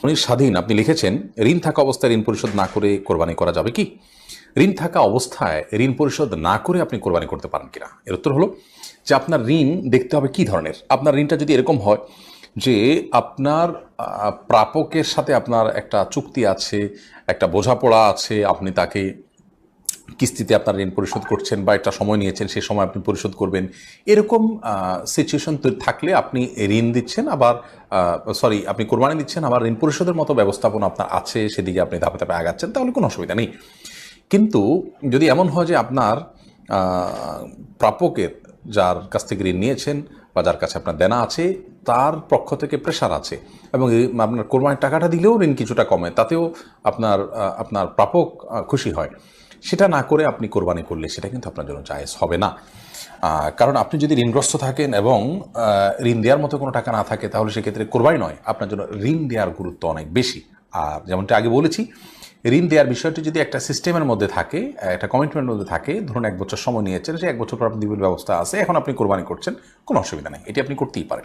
উনি স্বাধীন। আপনি লিখেছেন, ঋণ থাকা অবস্থায় ঋণ পরিশোধ না করে কোরবানি করা যাবে কি? ঋণ থাকা অবস্থায় ঋণ পরিশোধ না করে আপনি কোরবানি করতে পারেন কিনা, এর উত্তর হলো যে আপনার ঋণ দেখতে হবে কি ধরনের। আপনার ঋণটা যদি এরকম হয় যে আপনার প্রাপকের সাথে আপনার একটা চুক্তি আছে, একটা বোঝাপড়া আছে, আপনি তাকে কিস্তিতে আপনার ঋণ পরিশোধ করছেন বা একটা সময় নিয়েছেন, সেই সময় আপনি পরিশোধ করবেন, এরকম সিচুয়েশন থাকলে আপনি ঋণ দিচ্ছেন, আবার আপনি কোরবানি দিচ্ছেন, আবার ঋণ পরিশোধের মতো ব্যবস্থাপনা আপনার আছে, সেদিকে আপনি ধাপে ধাপে আগাচ্ছেন, তাহলে কোনো অসুবিধা নেই। কিন্তু যদি এমন হয় যে আপনার প্রাপকের, যার কাছ থেকে ঋণ নিয়েছেন বা যার কাছে আপনার দেনা আছে, তার পক্ষ থেকে প্রেশার আছে এবং আপনার কোরবানির টাকাটা দিলেও ঋণ কিছুটা কমে, তাতেও আপনার প্রাপক খুশি হয়, সেটা না করে আপনি কোরবানি করলে সেটা কিন্তু আপনার জন্য জায়েজ হবে না। কারণ আপনি যদি ঋণগ্রস্ত থাকেন এবং ঋণ দেওয়ার মতো কোনো টাকা না থাকে, তাহলে সেক্ষেত্রে কোরবানি নয়, আপনার জন্য ঋণ দেওয়ার গুরুত্ব অনেক বেশি। আর যেমনটা আগে বলেছি, ঋণ দেওয়ার বিষয়টি যদি একটা সিস্টেমের মধ্যে থাকে, একটা কমিটমেন্টের মধ্যে থাকে, ধরুন 1 বছর সময় নিয়েছেন, যে 1 বছর পর আপনি দিবেন ব্যবস্থা আছে, এখন আপনি কোরবানি করছেন, কোনো অসুবিধা নেই, এটি আপনি করতেই পারেন।